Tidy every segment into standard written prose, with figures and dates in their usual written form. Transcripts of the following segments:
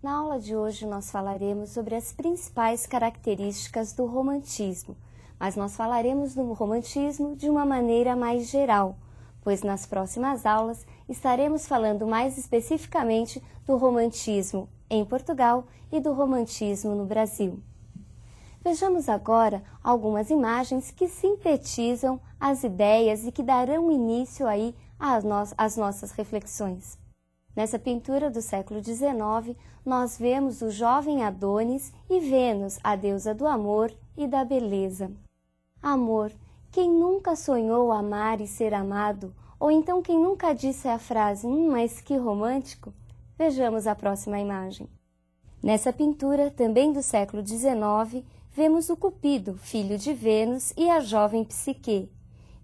Na aula de hoje nós falaremos sobre as principais características do romantismo, mas nós falaremos do romantismo de uma maneira mais geral, pois nas próximas aulas estaremos falando mais especificamente do romantismo em Portugal e do romantismo no Brasil. Vejamos agora algumas imagens que sintetizam as ideias e que darão início aí às nossas reflexões. Nessa pintura do século XIX, nós vemos o jovem Adonis e Vênus, a deusa do amor e da beleza. Amor, quem nunca sonhou amar e ser amado? Ou então quem nunca disse a frase, mas que romântico? Vejamos a próxima imagem. Nessa pintura, também do século XIX, vemos o Cupido, filho de Vênus, e a jovem Psique.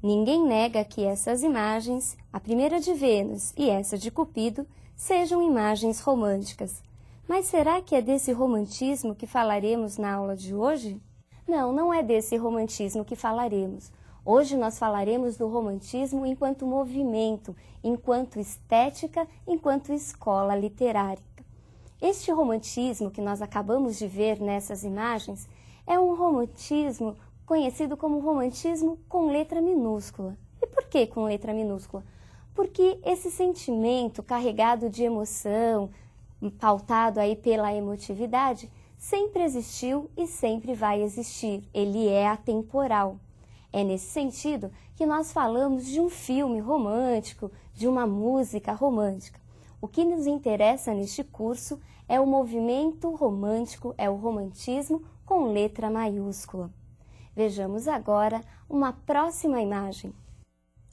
Ninguém nega que essas imagens, a primeira de Vênus e essa de Cupido, sejam imagens românticas. Mas será que é desse romantismo que falaremos na aula de hoje? Não, não é desse romantismo que falaremos. Hoje nós falaremos do romantismo enquanto movimento, enquanto estética, enquanto escola literária. Este romantismo que nós acabamos de ver nessas imagens é um romantismo conhecido como romantismo com letra minúscula. E por que com letra minúscula? Porque esse sentimento carregado de emoção, pautado aí pela emotividade, sempre existiu e sempre vai existir. Ele é atemporal. É nesse sentido que nós falamos de um filme romântico, de uma música romântica. O que nos interessa neste curso é o movimento romântico, é o romantismo com letra maiúscula. Vejamos agora uma próxima imagem.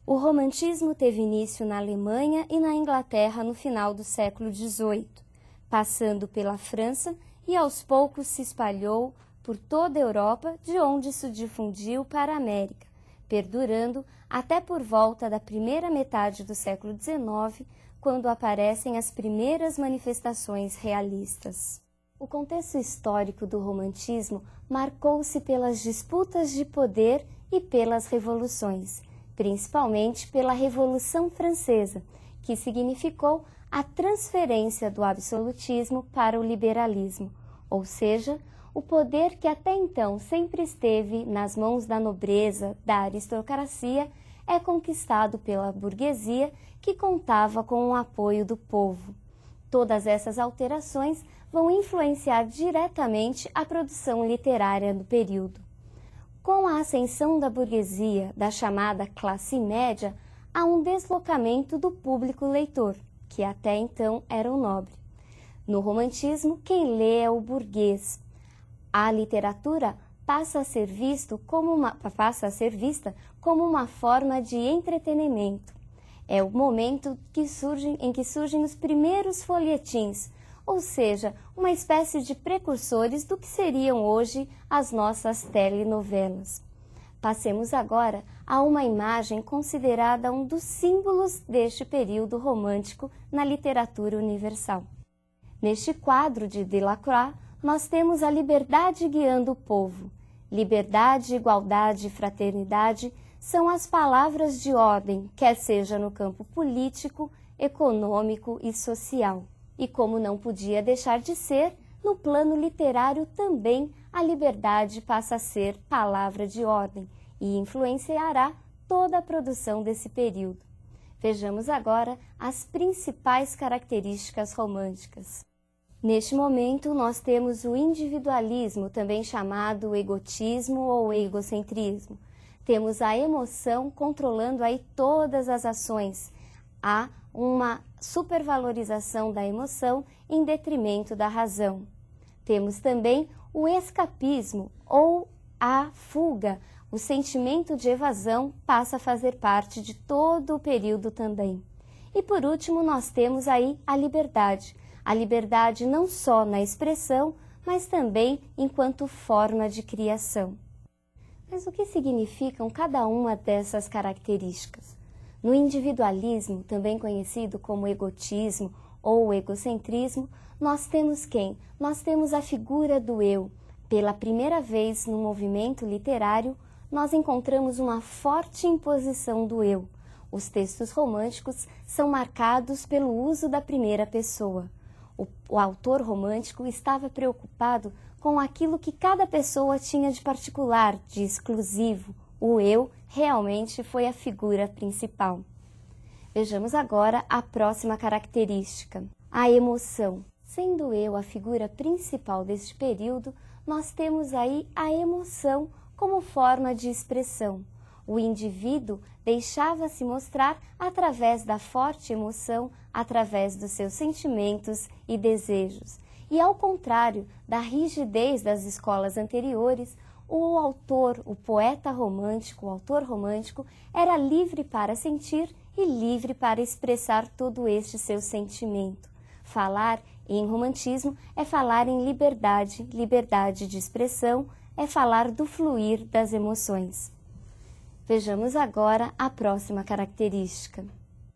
O romantismo teve início na Alemanha e na Inglaterra no final do século XVIII, passando pela França e aos poucos se espalhou por toda a Europa, de onde se difundiu para a América, perdurando até por volta da primeira metade do século XIX, quando aparecem as primeiras manifestações realistas. O contexto histórico do romantismo marcou-se pelas disputas de poder e pelas revoluções, principalmente pela Revolução Francesa, que significou a transferência do absolutismo para o liberalismo, ou seja, o poder que até então sempre esteve nas mãos da nobreza, da aristocracia, é conquistado pela burguesia, que contava com o apoio do povo. Todas essas alterações vão influenciar diretamente a produção literária do período. Com a ascensão da burguesia, da chamada classe média, há um deslocamento do público leitor, que até então era o nobre. No romantismo, quem lê é o burguês. A literatura passa a ser vista como uma forma de entretenimento. É o momento em que surgem os primeiros folhetins, ou seja, uma espécie de precursores do que seriam hoje as nossas telenovelas. Passemos agora a uma imagem considerada um dos símbolos deste período romântico na literatura universal. Neste quadro de Delacroix, nós temos a liberdade guiando o povo. Liberdade, igualdade e fraternidade são as palavras de ordem, quer seja no campo político, econômico e social. E como não podia deixar de ser, no plano literário também a liberdade passa a ser palavra de ordem e influenciará toda a produção desse período. Vejamos agora as principais características românticas. Neste momento, nós temos o individualismo, também chamado egotismo ou egocentrismo. Temos a emoção controlando aí todas as ações. Há uma supervalorização da emoção em detrimento da razão. Temos também o escapismo ou a fuga. O sentimento de evasão passa a fazer parte de todo o período também. E por último, nós temos aí a liberdade. A liberdade não só na expressão, mas também enquanto forma de criação. Mas o que significam cada uma dessas características? No individualismo, também conhecido como egotismo ou egocentrismo, nós temos quem? Nós temos a figura do eu. Pela primeira vez no movimento literário, nós encontramos uma forte imposição do eu. Os textos românticos são marcados pelo uso da primeira pessoa. O autor romântico estava preocupado com aquilo que cada pessoa tinha de particular, de exclusivo. O eu realmente foi a figura principal. Vejamos agora a próxima característica, a emoção. Sendo o eu a figura principal deste período, nós temos aí a emoção como forma de expressão. O indivíduo deixava-se mostrar através da forte emoção, através dos seus sentimentos e desejos. E ao contrário da rigidez das escolas anteriores, o autor, o poeta romântico, o autor romântico, era livre para sentir e livre para expressar todo este seu sentimento. Falar em romantismo é falar em liberdade, liberdade de expressão, é falar do fluir das emoções. Vejamos agora a próxima característica,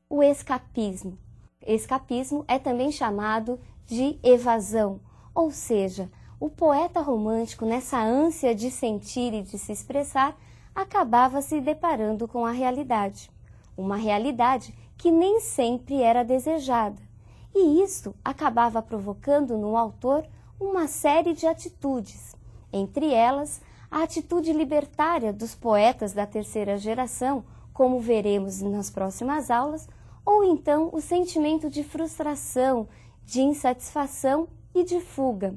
o escapismo. Escapismo é também chamado de evasão, ou seja, o poeta romântico, nessa ânsia de sentir e de se expressar, acabava se deparando com a realidade. Uma realidade que nem sempre era desejada. E isso acabava provocando no autor uma série de atitudes, entre elas a atitude libertária dos poetas da terceira geração, como veremos nas próximas aulas, ou então o sentimento de frustração, de insatisfação e de fuga.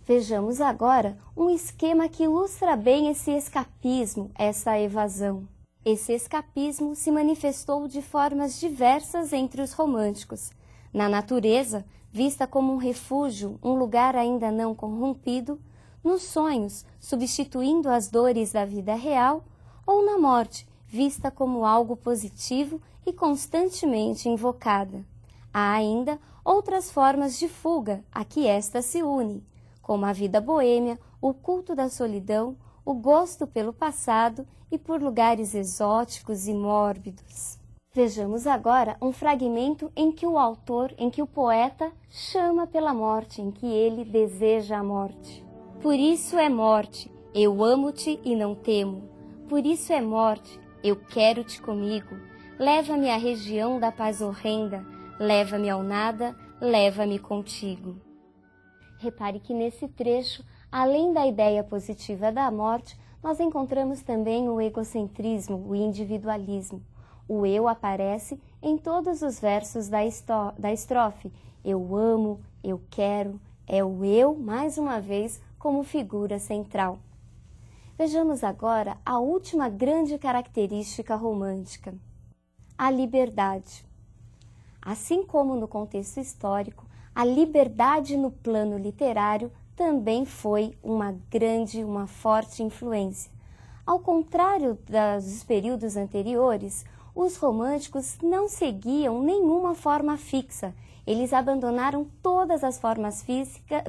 Vejamos agora um esquema que ilustra bem esse escapismo, essa evasão. Esse escapismo se manifestou de formas diversas entre os românticos. Na natureza, vista como um refúgio, um lugar ainda não corrompido, nos sonhos, substituindo as dores da vida real, ou na morte, vista como algo positivo e constantemente invocada. Há ainda outras formas de fuga a que esta se une, como a vida boêmia, o culto da solidão, o gosto pelo passado e por lugares exóticos e mórbidos. Vejamos agora um fragmento em que o poeta chama pela morte, em que ele deseja a morte. Por isso é morte, eu amo-te e não temo. Por isso é morte, eu quero-te comigo. Leva-me à região da paz horrenda, leva-me ao nada, leva-me contigo. Repare que nesse trecho, além da ideia positiva da morte, nós encontramos também o egocentrismo, o individualismo. O eu aparece em todos os versos da estrofe. Eu amo, eu quero, é o eu, mais uma vez, como figura central. Vejamos agora a última grande característica romântica, a liberdade. Assim como no contexto histórico, a liberdade no plano literário também foi uma forte influência. Ao contrário dos períodos anteriores, os românticos não seguiam nenhuma forma fixa. Eles abandonaram todas as formas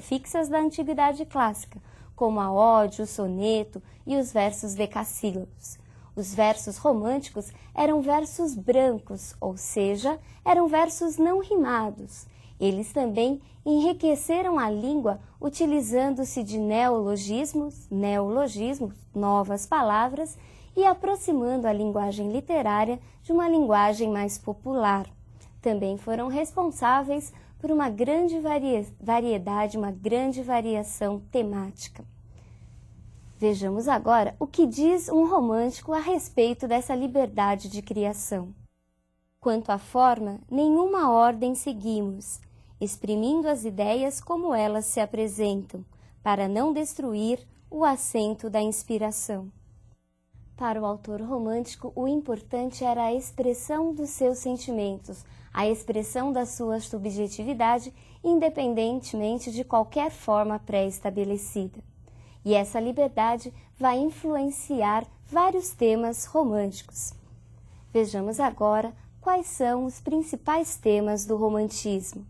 fixas da antiguidade clássica, como a ode, o soneto e os versos decassílabos. Os versos românticos eram versos brancos, ou seja, eram versos não rimados. Eles também enriqueceram a língua utilizando-se de neologismos, novas palavras, e aproximando a linguagem literária de uma linguagem mais popular. Também foram responsáveis por uma grande variedade, uma grande variação temática. Vejamos agora o que diz um romântico a respeito dessa liberdade de criação. Quanto à forma, nenhuma ordem seguimos, exprimindo as ideias como elas se apresentam, para não destruir o assento da inspiração. Para o autor romântico, o importante era a expressão dos seus sentimentos, a expressão da sua subjetividade, independentemente de qualquer forma pré-estabelecida. E essa liberdade vai influenciar vários temas românticos. Vejamos agora quais são os principais temas do romantismo.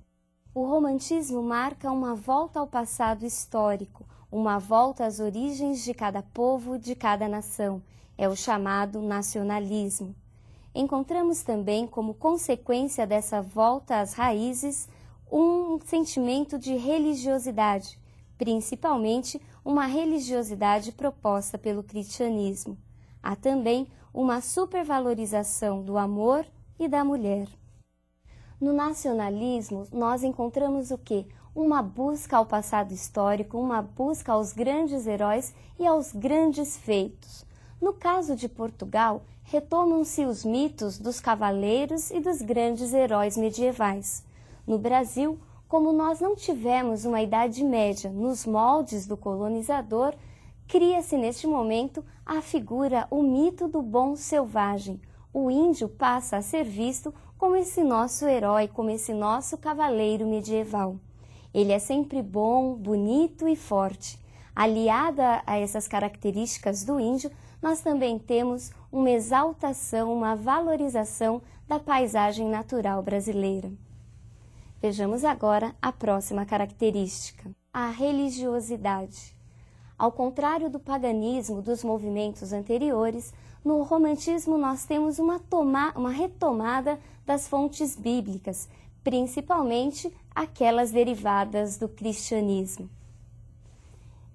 O romantismo marca uma volta ao passado histórico, uma volta às origens de cada povo, de cada nação. É o chamado nacionalismo. Encontramos também, como consequência dessa volta às raízes, um sentimento de religiosidade, principalmente uma religiosidade proposta pelo cristianismo. Há também uma supervalorização do amor e da mulher. No nacionalismo, nós encontramos o quê? Uma busca ao passado histórico, uma busca aos grandes heróis e aos grandes feitos. No caso de Portugal, retomam-se os mitos dos cavaleiros e dos grandes heróis medievais. No Brasil, como nós não tivemos uma Idade Média nos moldes do colonizador, cria-se neste momento a figura, o mito do bom selvagem. O índio passa a ser visto como esse nosso herói, como esse nosso cavaleiro medieval. Ele é sempre bom, bonito e forte. Aliada a essas características do índio, nós também temos uma exaltação, uma valorização da paisagem natural brasileira. Vejamos agora a próxima característica, a religiosidade. Ao contrário do paganismo dos movimentos anteriores, no romantismo nós temos uma retomada das fontes bíblicas, principalmente aquelas derivadas do cristianismo.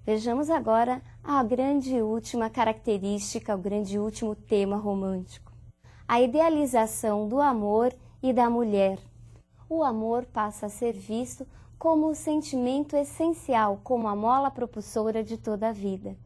Vejamos agora a grande última característica, o grande último tema romântico. A idealização do amor e da mulher. O amor passa a ser visto como o sentimento essencial, como a mola propulsora de toda a vida.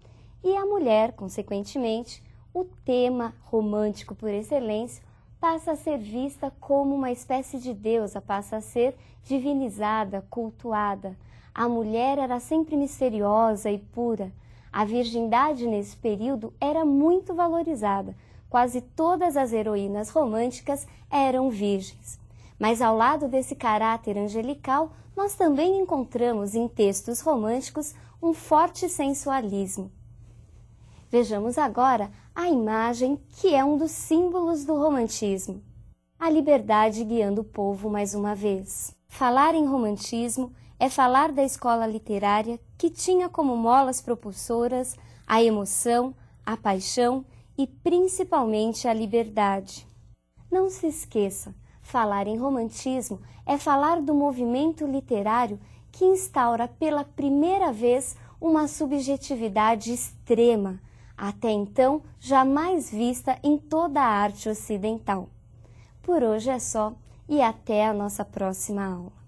E a mulher, consequentemente, o tema romântico por excelência, passa a ser vista como uma espécie de deusa, passa a ser divinizada, cultuada. A mulher era sempre misteriosa e pura. A virgindade nesse período era muito valorizada. Quase todas as heroínas românticas eram virgens. Mas ao lado desse caráter angelical, nós também encontramos em textos românticos um forte sensualismo. Vejamos agora a imagem que é um dos símbolos do romantismo. A liberdade guiando o povo mais uma vez. Falar em romantismo é falar da escola literária que tinha como molas propulsoras a emoção, a paixão e principalmente a liberdade. Não se esqueça, falar em romantismo é falar do movimento literário que instaura pela primeira vez uma subjetividade extrema, até então jamais vista em toda a arte ocidental. Por hoje é só e até a nossa próxima aula.